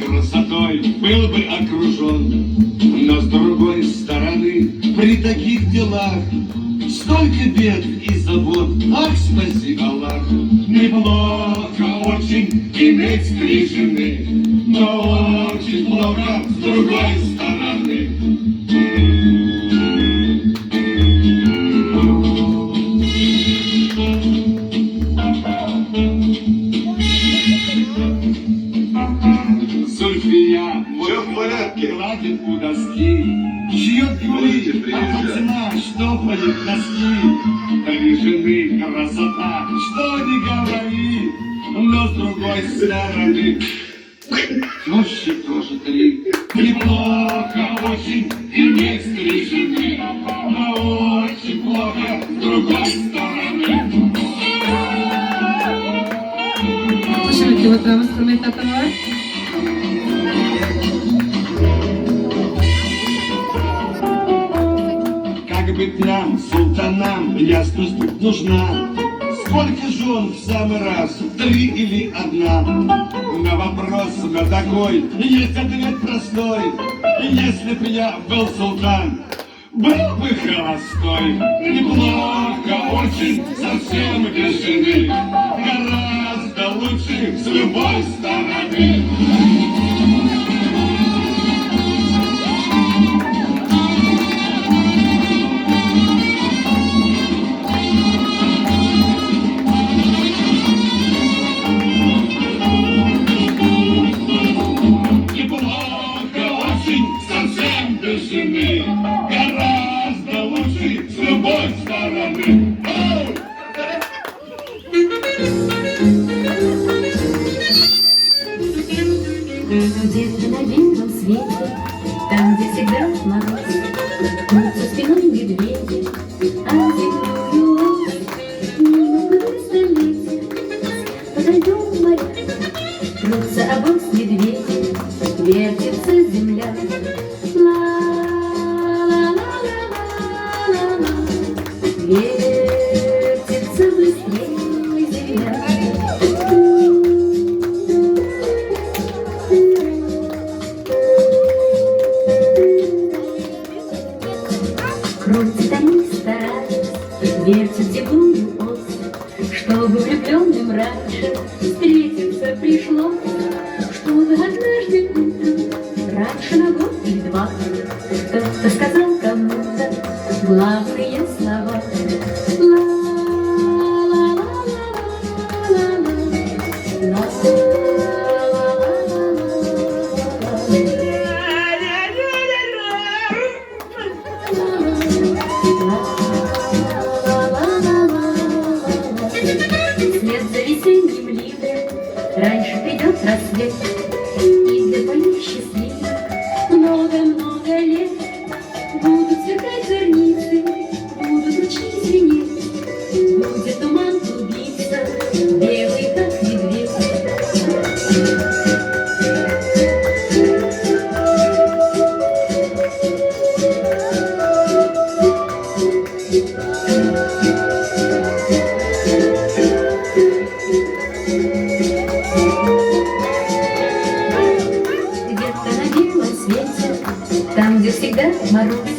красотой был бы окружен. Но с другой стороны, при таких делах столько бед и забот, ах, спаси Аллах. Неплохо очень иметь три жены, но очень плохо с другой стороны. Зульфия, все в порядке, гладит у доски, шьет юли, а пацана штопает носки. Три жены красота, что не говори, но с другой стороны тещи тоже три. Неплохо очень иметь три жены, но очень плохо с другой стороны. Слушайте, вот вам инструмент атомар. Как быть нам, султанам, ясность тут нужна. Сколько жен в самый раз, три или одна? На вопрос на такой есть ответ простой. Если б я был султан, был бы холостой. Неплохо очень, совсем без жены, гораздо лучше с любой стороны. Гораздо лучше с любой стороны. Где-то на белом свете, там, где всегда мороз, крутятся спиной медведи, а зимою ось. Немного столетия, подойду в моря, крутся обоз медведи, вертится земля. Вертится быстрее земля. Крутят они, стараясь, вертят зимую ось, чтобы влюбленным раньше встретиться пришлось, чтобы однажды утром, раньше на год или два, кто-то сказал кому-то главные слова. Вслед за весенним ливнем раньше придет рассвет, и для полей счастливых много-много лет будут сверкать зорницы, будут ручьи звенеть, будет туман клубиться, белый как медведь. Где-то на белом свете, там, где всегда мороз,